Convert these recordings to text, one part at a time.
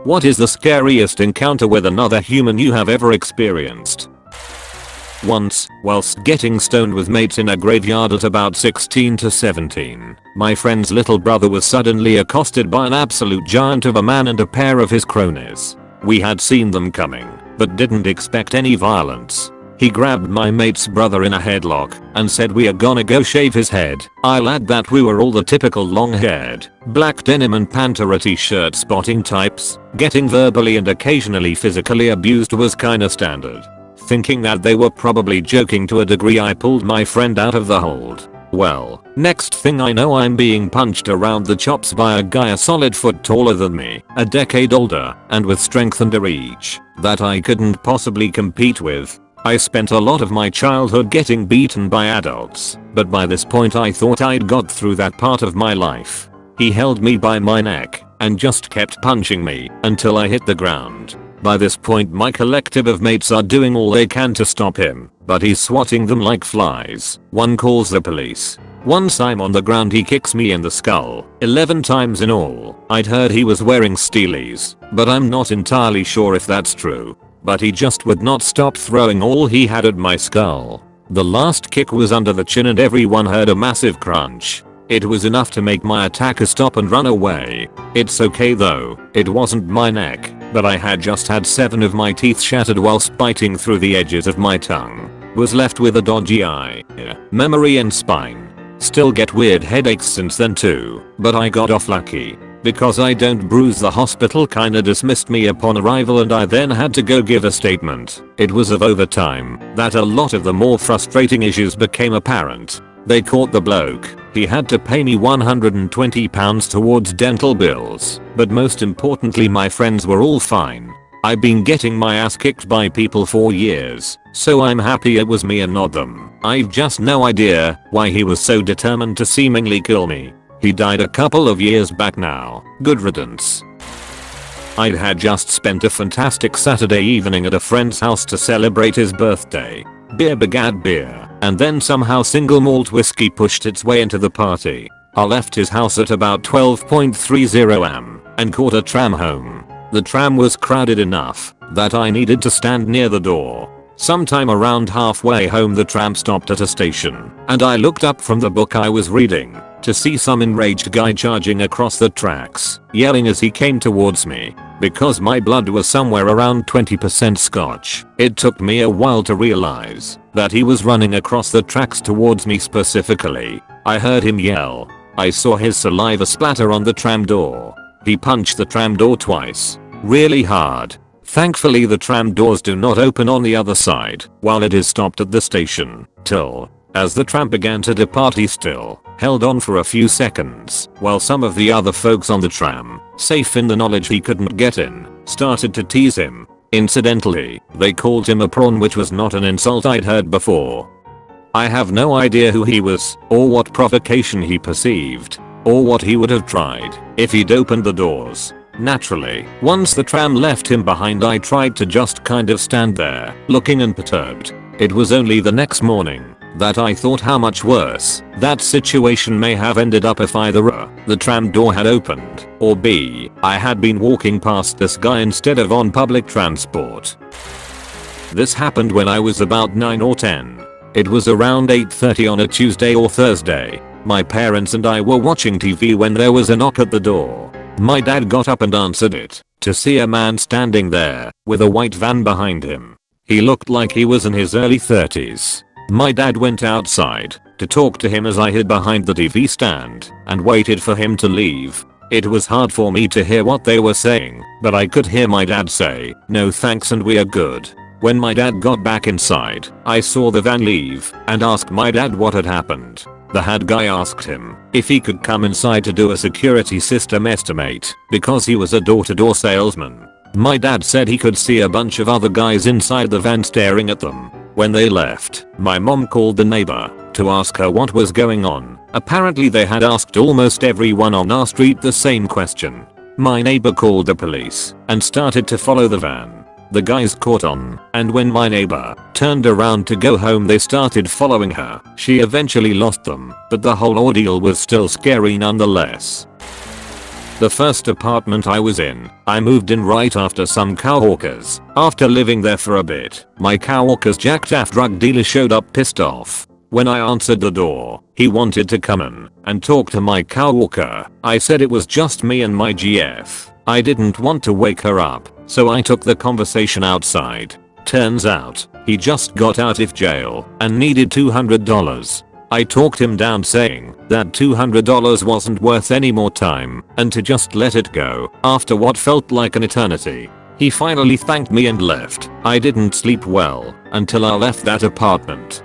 What is the scariest encounter with another human you have ever experienced? Once, whilst getting stoned with mates in a graveyard at about 16 to 17, my friend's little brother was suddenly accosted by an absolute giant of a man and a pair of his cronies. We had seen them coming, but didn't expect any violence. He grabbed my mate's brother in a headlock and said we are gonna go shave his head. I'll add that we were all the typical long-haired, black denim and Pantera t-shirt spotting types. Getting verbally and occasionally physically abused was kinda standard. Thinking that they were probably joking to a degree, I pulled my friend out of the hold. Well, next thing I know I'm being punched around the chops by a guy a solid foot taller than me, a decade older, and with strength and a reach that I couldn't possibly compete with. I spent a lot of my childhood getting beaten by adults, but by this point I thought I'd got through that part of my life. He held me by my neck and just kept punching me until I hit the ground. By this point my collective of mates are doing all they can to stop him, but he's swatting them like flies. One calls the police. Once I'm on the ground he kicks me in the skull, 11 times in all. I'd heard he was wearing steelies, but I'm not entirely sure if that's true. But he just would not stop throwing all he had at my skull. The last kick was under the chin and everyone heard a massive crunch. It was enough to make my attacker stop and run away. It's okay though, it wasn't my neck, but I had just had 7 of my teeth shattered whilst biting through the edges of my tongue. Was left with a dodgy eye, memory and spine. Still get weird headaches since then too, but I got off lucky. Because I don't bruise, the hospital kinda dismissed me upon arrival and I then had to go give a statement. It was over time that a lot of the more frustrating issues became apparent. They caught the bloke. He had to pay me £120 towards dental bills, but most importantly my friends were all fine. I've been getting my ass kicked by people for years, so I'm happy it was me and not them. I've just no idea why he was so determined to seemingly kill me. He died a couple of years back now. Good riddance. I had just spent a fantastic Saturday evening at a friend's house to celebrate his birthday. Beer begat beer, and then somehow single malt whiskey pushed its way into the party. I left his house at about 12:30 am and caught a tram home. The tram was crowded enough that I needed to stand near the door. Sometime around halfway home the tram stopped at a station, and I looked up from the book I was reading to see some enraged guy charging across the tracks, yelling as he came towards me. Because my blood was somewhere around 20% Scotch, it took me a while to realize that he was running across the tracks towards me specifically. I heard him yell. I saw his saliva splatter on the tram door. He punched the tram door twice, really hard. Thankfully the tram doors do not open on the other side while it is stopped at the station. As the tram began to depart he still held on for a few seconds while some of the other folks on the tram, safe in the knowledge he couldn't get in, started to tease him. Incidentally, they called him a prawn, which was not an insult I'd heard before. I have no idea who he was, or what provocation he perceived, or what he would have tried if he'd opened the doors. Naturally, once the tram left him behind I tried to just kind of stand there, looking unperturbed. It was only the next morning that I thought how much worse that situation may have ended up if either A, the tram door had opened, or B, I had been walking past this guy instead of on public transport. This happened when I was about 9 or 10. It was around 8:30 on a Tuesday or Thursday. My parents and I were watching TV when there was a knock at the door. My dad got up and answered it to see a man standing there with a white van behind him. He looked like he was in his early 30s. My dad went outside to talk to him as I hid behind the TV stand and waited for him to leave. It was hard for me to hear what they were saying, but I could hear my dad say, "No thanks and we are good." When my dad got back inside, I saw the van leave and asked my dad what had happened. The head guy asked him if he could come inside to do a security system estimate because he was a door-to-door salesman. My dad said he could see a bunch of other guys inside the van staring at them. When they left, my mom called the neighbor to ask her what was going on. Apparently they had asked almost everyone on our street the same question. My neighbor called the police and started to follow the van. The guys caught on, and when my neighbor turned around to go home they started following her. She eventually lost them, but the whole ordeal was still scary nonetheless. The first apartment I was in, I moved in right after some coworkers. After living there for a bit, my coworker's jacked ass drug dealer showed up pissed off. When I answered the door, he wanted to come in and talk to my coworker. I said it was just me and my GF. I didn't want to wake her up, so I took the conversation outside. Turns out, he just got out of jail and needed $200. I talked him down saying that $200 wasn't worth any more time and to just let it go after what felt like an eternity. He finally thanked me and left. I didn't sleep well until I left that apartment.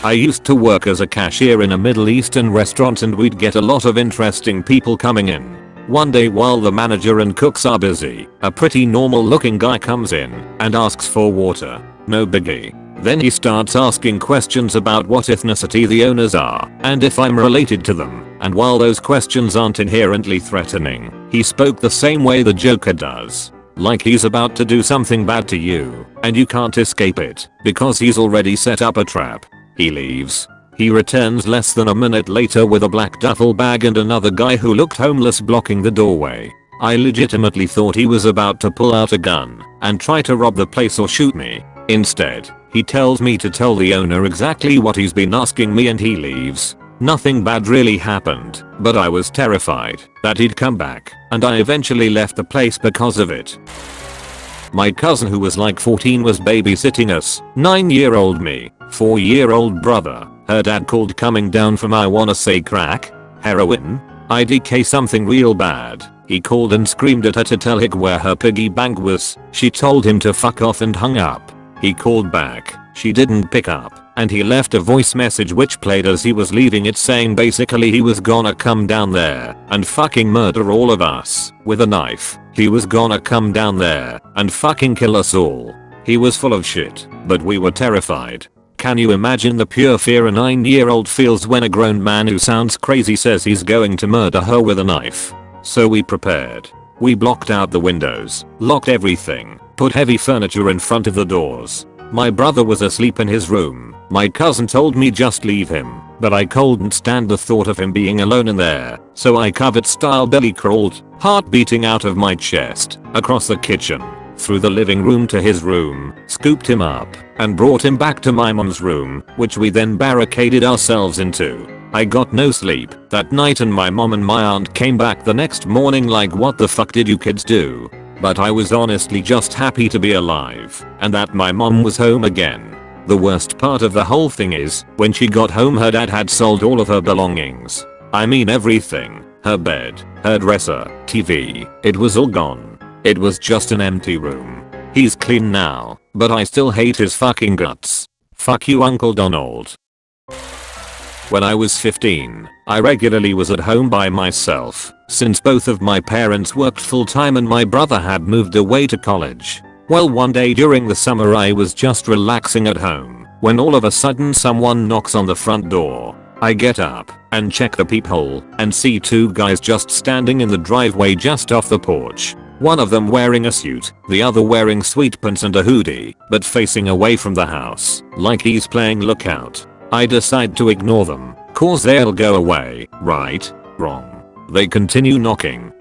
I used to work as a cashier in a Middle Eastern restaurant and we'd get a lot of interesting people coming in. One day while the manager and cooks are busy, a pretty normal looking guy comes in and asks for water. No biggie. Then he starts asking questions about what ethnicity the owners are and if I'm related to them. And while those questions aren't inherently threatening, he spoke the same way the Joker does. Like he's about to do something bad to you and you can't escape it because he's already set up a trap. He leaves. He returns less than a minute later with a black duffel bag and another guy who looked homeless blocking the doorway. I legitimately thought he was about to pull out a gun and try to rob the place or shoot me. Instead, he tells me to tell the owner exactly what he's been asking me and he leaves. Nothing bad really happened, but I was terrified that he'd come back and I eventually left the place because of it. My cousin who was like 14 was babysitting us, 9-year-old me, 4-year-old brother. Her dad called coming down from I wanna say crack, heroin, IDK something real bad. He called and screamed at her to tell Hick where her piggy bank was. She told him to fuck off and hung up. He called back. She didn't pick up and he left a voice message which played as he was leaving it saying basically he was gonna come down there and fucking murder all of us with a knife. He was gonna come down there and fucking kill us all. He was full of shit, but we were terrified. Can you imagine the pure fear a 9-year-old feels when a grown man who sounds crazy says he's going to murder her with a knife? So we prepared. We blocked out the windows, locked everything, put heavy furniture in front of the doors. My brother was asleep in his room. My cousin told me just leave him, but I couldn't stand the thought of him being alone in there, so I covert style belly crawled, heart beating out of my chest, across the kitchen, through the living room to his room, scooped him up, and brought him back to my mom's room, which we then barricaded ourselves into. I got no sleep that night and my mom and my aunt came back the next morning like what the fuck did you kids do? But I was honestly just happy to be alive and that my mom was home again. The worst part of the whole thing is, when she got home her dad had sold all of her belongings. I mean everything. Her bed, her dresser, TV, it was all gone. It was just an empty room. He's clean now, but I still hate his fucking guts. Fuck you Uncle Donald. When I was 15, I regularly was at home by myself, since both of my parents worked full time and my brother had moved away to college. Well, one day during the summer I was just relaxing at home, when all of a sudden someone knocks on the front door. I get up and check the peephole and see two guys just standing in the driveway just off the porch. One of them wearing a suit, the other wearing sweatpants and a hoodie, but facing away from the house, like he's playing lookout. I decide to ignore them, cause they'll go away, right? Wrong. They continue knocking,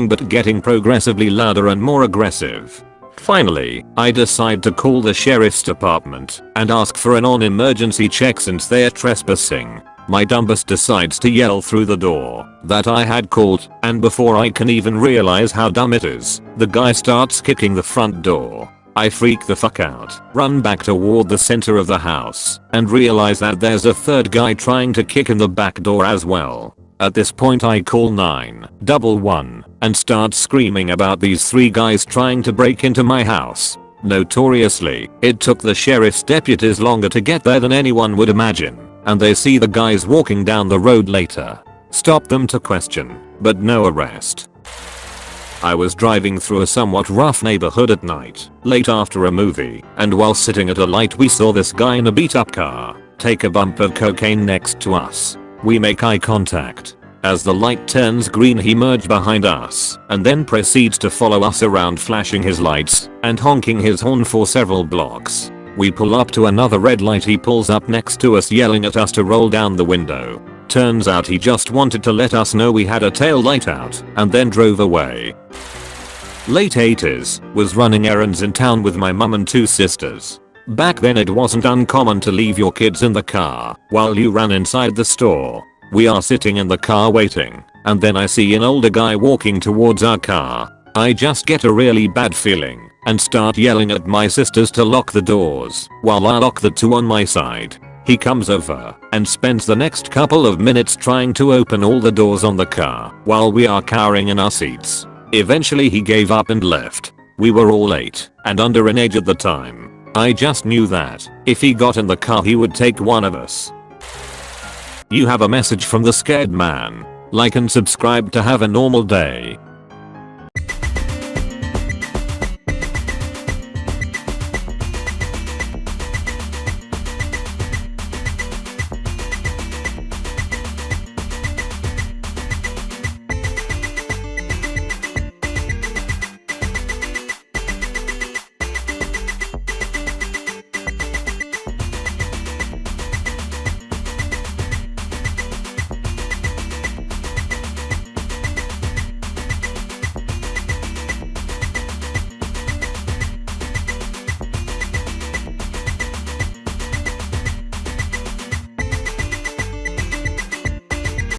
but getting progressively louder and more aggressive. Finally, I decide to call the sheriff's department and ask for an on-emergency check since they're trespassing. My dumbass decides to yell through the door that I had called, and before I can even realize how dumb it is, the guy starts kicking the front door. I freak the fuck out, run back toward the center of the house, and realize that there's a third guy trying to kick in the back door as well. At this point I call 911 and start screaming about these three guys trying to break into my house. Notoriously, it took the sheriff's deputies longer to get there than anyone would imagine, and they see the guys walking down the road later. Stop them to question, but no arrest. I was driving through a somewhat rough neighborhood at night, late after a movie, and while sitting at a light we saw this guy in a beat up car take a bump of cocaine next to us. We make eye contact. As the light turns green he merges behind us and then proceeds to follow us around flashing his lights and honking his horn for several blocks. We pull up to another red light. He pulls up next to us yelling at us to roll down the window. Turns out he just wanted to let us know we had a tail light out and then drove away. Late 80s, was running errands in town with my mum and 2 sisters. Back then it wasn't uncommon to leave your kids in the car while you ran inside the store. We are sitting in the car waiting, and then I see an older guy walking towards our car. I just get a really bad feeling and start yelling at my sisters to lock the doors while I lock the 2 on my side. He comes over and spends the next couple of minutes trying to open all the doors on the car while we are cowering in our seats. Eventually he gave up and left. We were all 8 and under an age at the time. I just knew that if he got in the car he would take one of us. You have a message from the scared man. Like and subscribe to have a normal day.